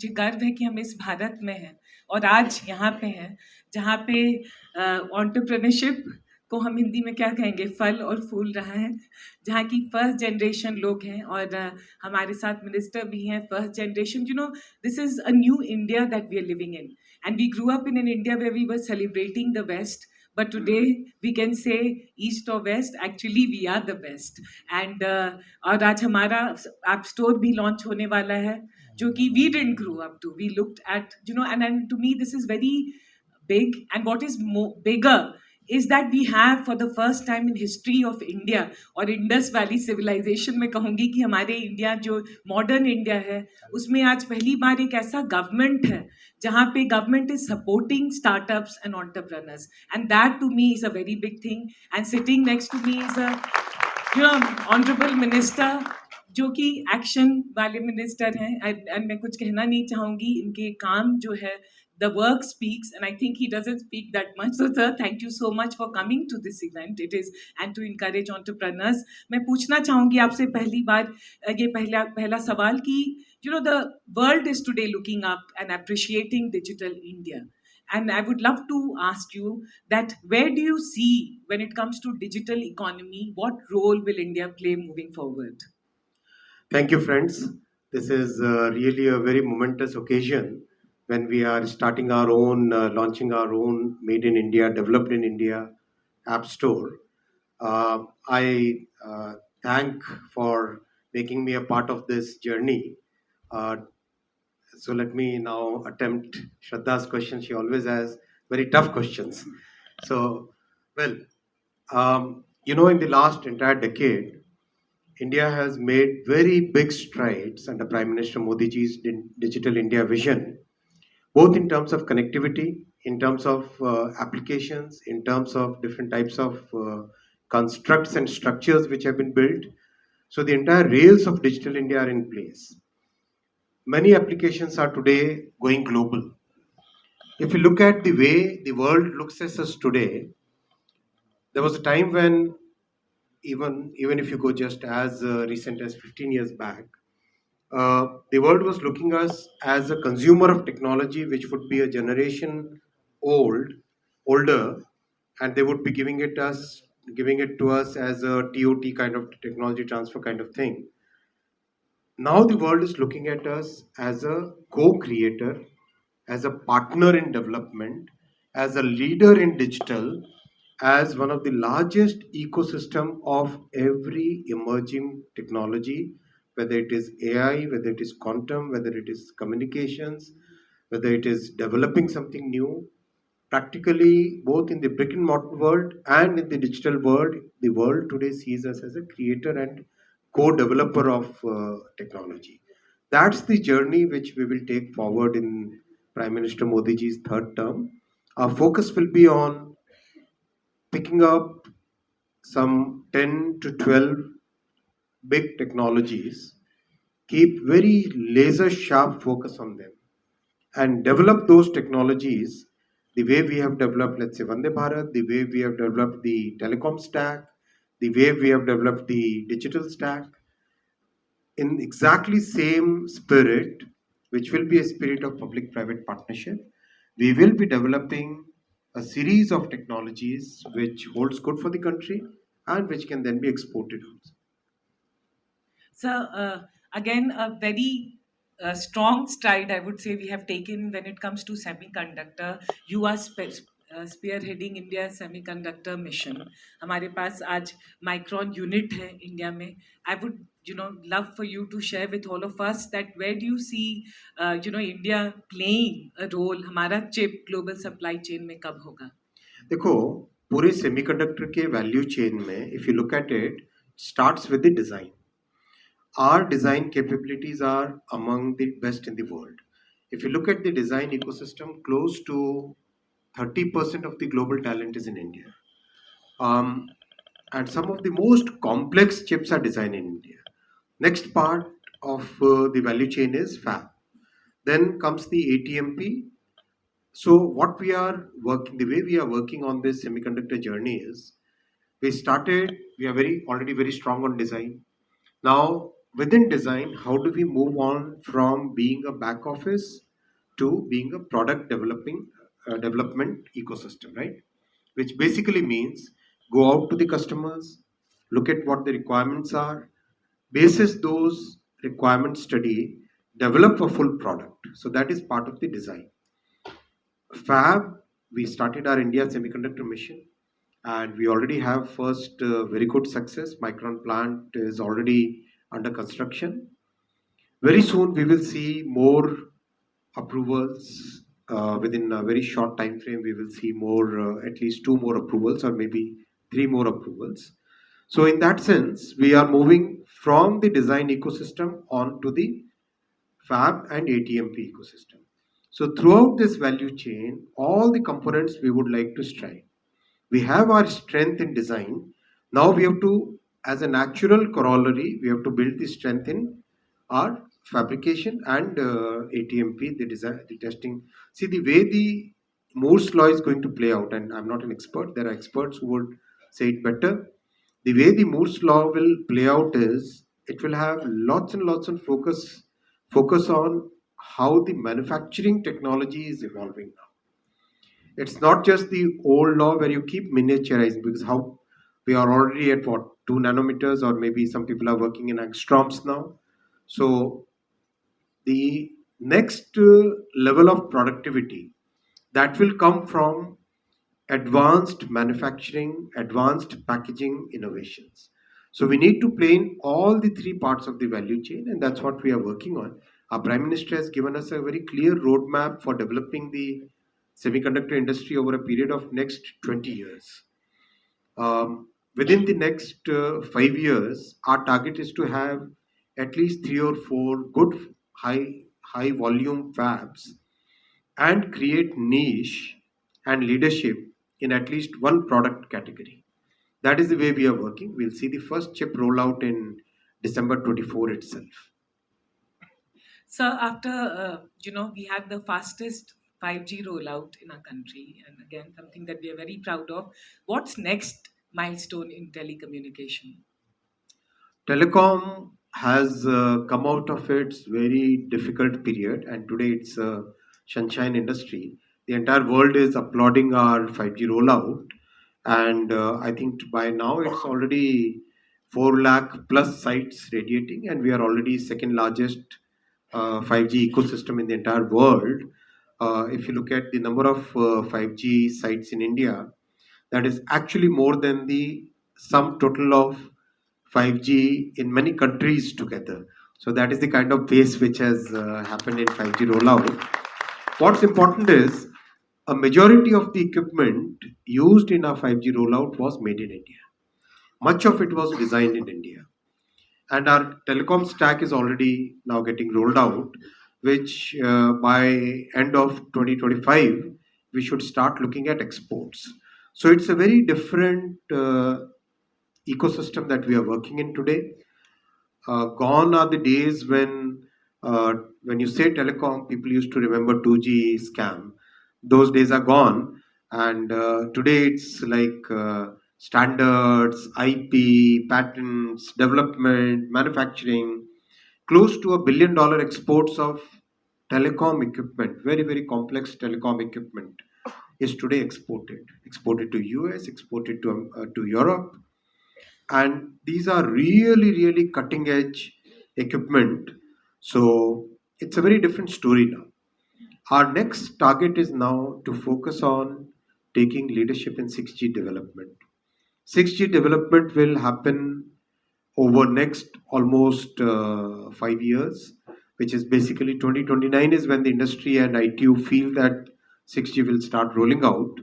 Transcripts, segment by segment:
मुझे गर्व है कि हम इस भारत में हैं और आज यहाँ पे हैं जहाँ पे एंटरप्रेन्योरशिप को हम हिंदी में क्या कहेंगे, फल और फूल रहा है, जहाँ की फर्स्ट जनरेशन लोग हैं और हमारे साथ मिनिस्टर भी हैं first generation. This is a new India that we are living in and we grew up in an India where we were celebrating the best. But today we can say east or west, actually we are the best. And और आज हमारा app store भी launch होने वाला है जो कि we didn't grow up to. We looked at, and to me this is very big. And what is bigger is that we have for the first time in history of India और Indus valley civilisation में कहूँगी कि हमारे India जो modern India है उसमें आज पहली बार एक ऐसा गवर्नमेंट है जहाँ पे government is supporting startups and entrepreneurs, and that to me is a very big thing. And sitting next to me is honourable minister जो कि एक्शन वाले मिनिस्टर हैं. एंड मैं कुछ कहना नहीं चाहूँगी, इनके काम जो है the work speaks, and I think he doesn't speak that much. So sir, thank you so much for coming to this event. It is and to encourage entrepreneurs. मैं पूछना चाहूँगी आपसे पहली बार ये पहला सवाल कि the world is today looking up and appreciating digital India. And I would love to ask you that where do you see when it comes to digital economy, what role will India play moving forward? Thank you, friends. This is really a very momentous occasion when we are starting our own, launching our own made in India, developed in India app store. I thank for making me a part of this journey. So let me now attempt Shraddha's question. She always has very tough questions. So, well, in the last entire decade, India has made very big strides under Prime Minister Modi ji's Digital India vision, both in terms of connectivity, in terms of applications, in terms of different types of constructs and structures which have been built. So the entire rails of Digital India are in place. Many applications are today going global. If you look at the way the world looks at us today, there was a time when even if you go just as recent as 15 years back, the world was looking us as a consumer of technology, which would be a generation older, and they would be giving it to us as a TOT kind of technology transfer kind of thing. Now the world is looking at us as a co-creator, as a partner in development, as a leader in digital, as one of the largest ecosystem of every emerging technology, whether it is AI, whether it is quantum, whether it is communications, whether it is developing something new. Practically, both in the brick and mortar world and in the digital world, the world today sees us as a creator and co-developer of technology. That's the journey which we will take forward in Prime Minister Modi ji's third term. Our focus will be on picking up some 10 to 12 big technologies, keep very laser sharp focus on them, and develop those technologies the way we have developed, let's say, Vande Bharat, the way we have developed the telecom stack, the way we have developed the digital stack, in exactly same spirit, which will be a spirit of public-private partnership. We will be developing a series of technologies which holds good for the country and which can then be exported also. So again, a very strong stride, I would say, we have taken when it comes to semiconductor. You are spearheading India semiconductor mission. हमारे पास आज micron unit है India में. I would love for you to share with all of us that where do you see India playing a role. हमारा chip global supply chain में कब होगा? देखो, पूरे semiconductor के value chain में, if you look at it, starts with the design. Our design capabilities are among the best in the world. If you look at the design ecosystem, close to 30% of the global talent is in India. And some of the most complex chips are designed in India. Next part of the value chain is fab. Then comes the ATMP. So what the way we are working on this semiconductor journey is, we are already very strong on design. Now within design, how do we move on from being a back office to being a product development ecosystem, right? Which basically means go out to the customers, look at what the requirements are, basis those requirements study, develop a full product. So that is part of the design. Fab, we started our India semiconductor mission, and we already have first very good success. Micron plant is already under construction. Very soon we will see more approvals. Within a very short time frame, we will see more, at least two more approvals or maybe three more approvals. So in that sense, we are moving from the design ecosystem on to the fab and ATMP ecosystem. So throughout this value chain, all the components we would like to strive. We have our strength in design. Now we have to, as a natural corollary, we have to build the strength in our fabrication and ATMP, the design, the testing. See the way the Moore's law is going to play out, and I'm not an expert. There are experts who would say it better. The way the Moore's law will play out is it will have lots and lots of focus on how the manufacturing technology is evolving now. It's not just the old law where you keep miniaturizing, because how we are already at what 2 nanometers, or maybe some people are working in angstroms now. So the next level of productivity that will come from advanced manufacturing, advanced packaging innovations. So we need to play in all the three parts of the value chain, and that's what we are working on. Our Prime Minister has given us a very clear roadmap for developing the semiconductor industry over a period of next 20 years. Within the next 5 years, our target is to have at least three or four good high volume fabs and create niche and leadership in at least one product category. That is the way we are working. We'll see the first chip rollout in December 24 itself. So after we had the fastest 5G rollout in our country, and again something that we are very proud of. What's next milestone in telecommunication? Telecom has come out of its very difficult period, and today it's a sunshine industry. The entire world is applauding our 5G rollout, and I think by now it's already 4 lakh plus sites radiating, and we are already second largest 5G ecosystem in the entire world. If you look at the number of 5G sites in India, that is actually more than the sum total of 5G in many countries together. So that is the kind of pace which has happened in 5G rollout. What's important is a majority of the equipment used in our 5G rollout was made in India. Much of it was designed in India. And our telecom stack is already now getting rolled out, which by end of 2025, we should start looking at exports. So it's a very different ecosystem that we are working in today. Gone are the days when you say telecom, people used to remember 2G scam. Those days are gone, and today it's like standards, IP, patents, development, manufacturing. Close to $1 billion exports of telecom equipment, very very complex telecom equipment, is today exported to US, exported to Europe, and these are really really cutting edge equipment. So it's a very different story now. Our next target is now to focus on taking leadership in 6G development. 6G development will happen over next almost 5 years, which is basically 2029 is when the industry and ITU feel that 6G will start rolling out.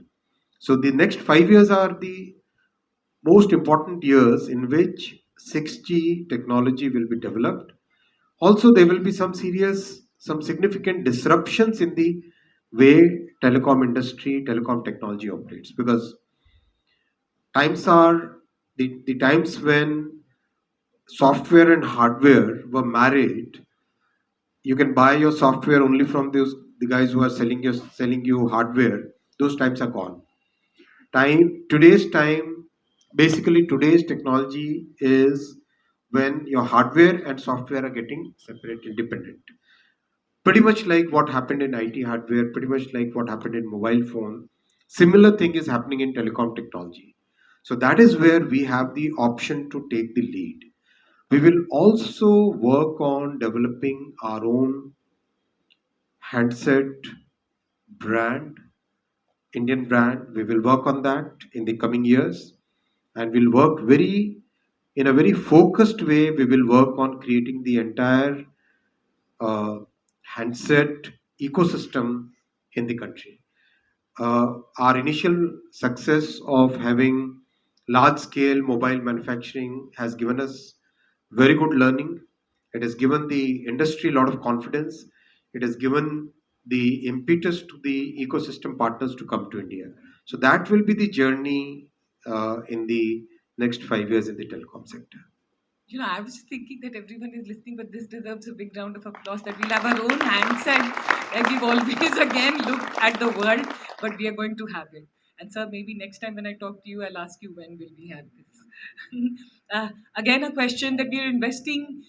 So the next 5 years are the most important years in which 6G technology will be developed. Also, there will be some significant disruptions in the way telecom industry, telecom technology operates, because times are the times when software and hardware were married. You can buy your software only from those the guys who are selling you hardware. Those times are gone. Today's time, basically today's technology is when your hardware and software are getting separate, independent. Pretty much like what happened in IT hardware, pretty much like what happened in mobile phone. Similar thing is happening in telecom technology. So that is where we have the option to take the lead. We will also work on developing our own handset brand, Indian brand. We will work on that in the coming years, and we'll work in a very focused way. We will work on creating the entire uh, handset ecosystem in the country. Our initial success of having large scale mobile manufacturing has given us very good learning. It has given the industry a lot of confidence. It has given the impetus to the ecosystem partners to come to India. So that will be the journey in the next 5 years in the telecom sector. I was just thinking that everyone is listening, but this deserves a big round of applause that we'll have our own handset. Like we've always again looked at the world, but we are going to have it. And sir, maybe next time when I talk to you, I'll ask you when will we have this. Again, a question that we are investing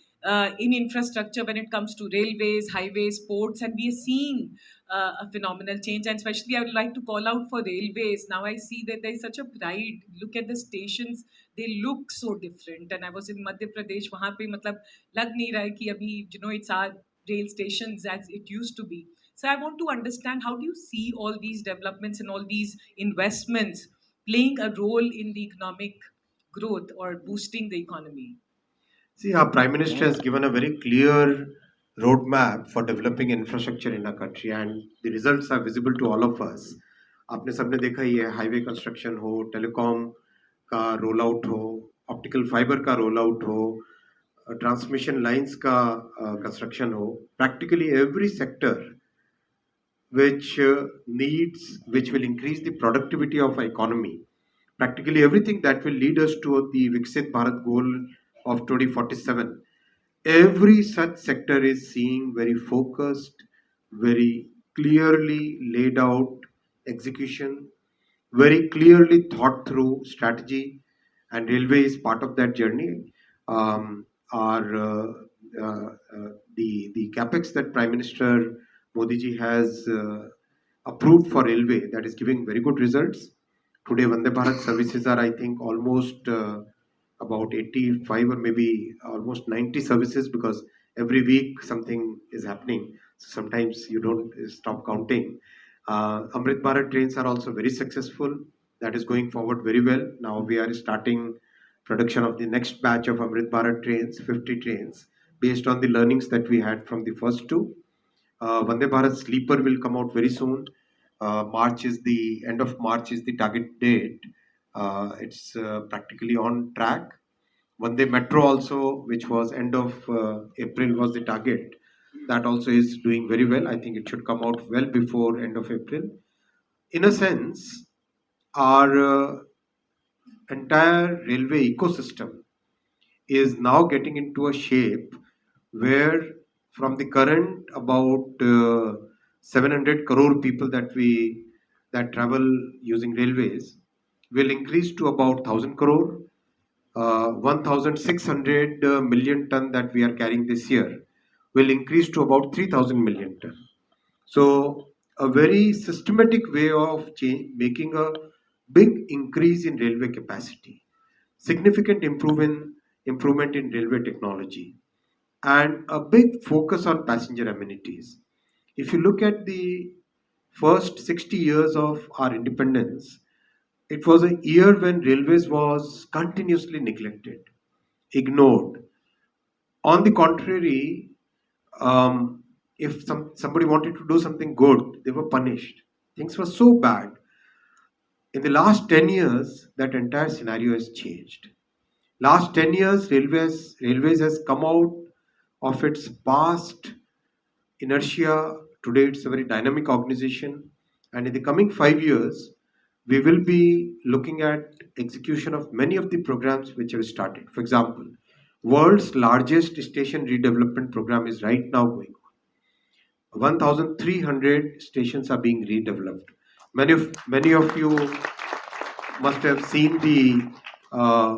in infrastructure when it comes to railways, highways, ports, and we are seeing a phenomenal change. And especially, I would like to call out for railways. Now I see that there is such a pride. Look at the stations; they look so different. And I was in Madhya Pradesh. वहाँ पे मतलब लग नहीं रहा है कि अभी it's our rail stations as it used to be. So I want to understand, how do you see all these developments and all these investments playing a role in the economic growth or boosting the economy? See, our Prime Minister has given a very clear roadmap for developing infrastructure in our country, and the results are visible to all of us. आपने सबने देखा ही है, highway construction हो, telecom का roll out हो, optical fibre का roll out हो, transmission lines का कंस्ट्रक्शन हो. Practically every sector which will increase the productivity of our economy. Practically everything that will lead us to the Viksit Bharat goal of 2047. Every such sector is seeing very focused, very clearly laid out execution, very clearly thought through strategy, and railway is part of that journey. Our the capex that Prime Minister Modi ji has approved for railway, that is giving very good results. Today, Vande Bharat services are, I think, almost about 85 or maybe almost 90 services, because every week something is happening. So sometimes you don't stop counting. Amrit Bharat trains are also very successful. That is going forward very well. Now we are starting production of the next batch of Amrit Bharat trains, 50 trains, based on the learnings that we had from the first two. Vande Bharat sleeper will come out very soon. March is the end of March is the target date. It's practically on track. Vande Metro also, which was end of April, was the target. That also is doing very well. I think it should come out well before end of April. In a sense, our entire railway ecosystem is now getting into a shape where, from the current about 700 crore people that travel using railways, will increase to about 1000 crore. 1600 million ton that we are carrying this year will increase to about 3000 million ton. So a very systematic way of making a big increase in railway capacity, significant improvement in railway technology, and a big focus on passenger amenities. If you look at the first 60 years of our independence, it was a year when railways was continuously neglected, ignored. On the contrary, if somebody wanted to do something good, they were punished. Things were so bad. In the last 10 years, that entire scenario has changed. Last 10 years, railways has come out of its past inertia. Today, it's a very dynamic organization, and in the coming 5 years, we will be looking at execution of many of the programs which have started. For example, world's largest station redevelopment program is right now going on. 1,300 stations are being redeveloped. Many of you must have seen the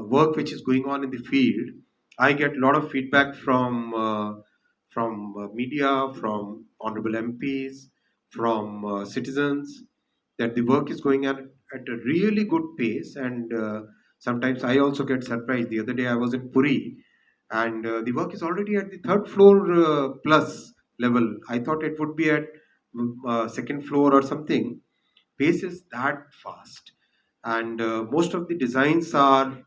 work which is going on in the field. I get a lot of feedback from media, from honorable MPs, from citizens that the work is going at a really good pace, and sometimes I also get surprised. The other day I was in Puri, and the work is already at the third floor plus level. I thought it would be at second floor or something. Pace is that fast, and most of the designs are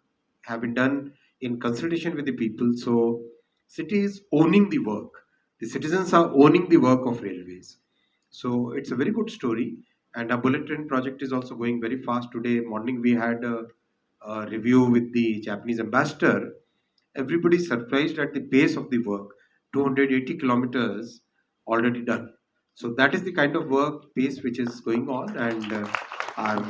have been done in consultation with the people. So city is owning the work, the citizens are owning the work of railways. So it's a very good story, and our bullet train project is also going very fast. Today morning we had a review with the Japanese ambassador. Everybody is surprised at the pace of the work. 280 kilometers already done. So that is the kind of work pace which is going on, and I'm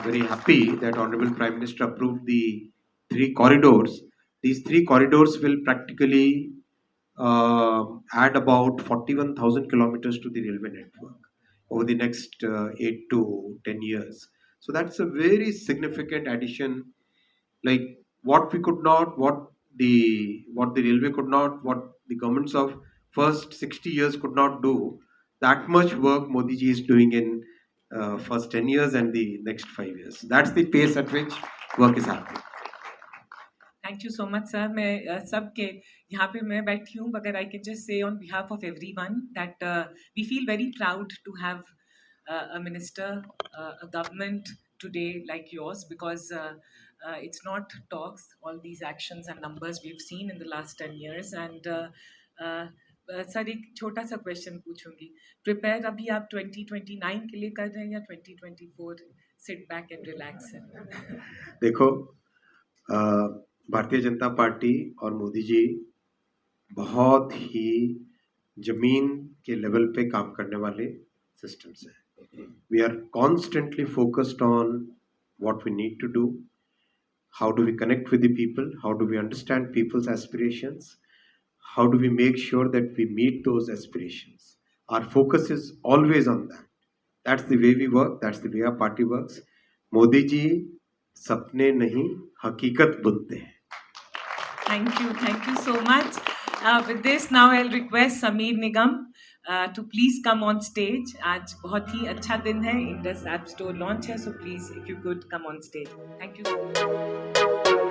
very happy that Honorable Prime Minister approved the three corridors. These three corridors will practically add about 41,000 kilometers to the railway network over the next 8 to 10 years. So that's a very significant addition, like what we could not, what the railway could not, what the governments of first 60 years could not do. That much work Modi ji is doing in first 10 years and the next 5 years. That's the pace at which work is happening. Thank you so much sir. मैं सबके यहाँ पे मैं बैठी हूँ, मगर I can just say on behalf of everyone that we feel very proud to have a minister, a government today like yours, because it's not talks, all these actions and numbers we've seen in the last 10 years. And sir एक छोटा सा question पूछूंगी. Prepare अभी आप 2029 के लिए कर रहे हैं या 2024 सिट बैक एंड रिलैक्स है? देखो, भारतीय जनता पार्टी और मोदी जी बहुत ही जमीन के लेवल पे काम करने वाले सिस्टम्स हैं. We are constantly focused on what we need to do, how do we connect with the people, how do we understand people's aspirations, how do we make sure that we meet those aspirations. Our focus is always on that. That's the way we work, that's the way our party works. Modi ji sapne nahi hakikat bunte hain. Thank you so much. With this, now I'll request Sameer Nigam to please come on stage. आज बहुत ही अच्छा दिन है, Indus App Store launch है, so please if you could come on stage. Thank you.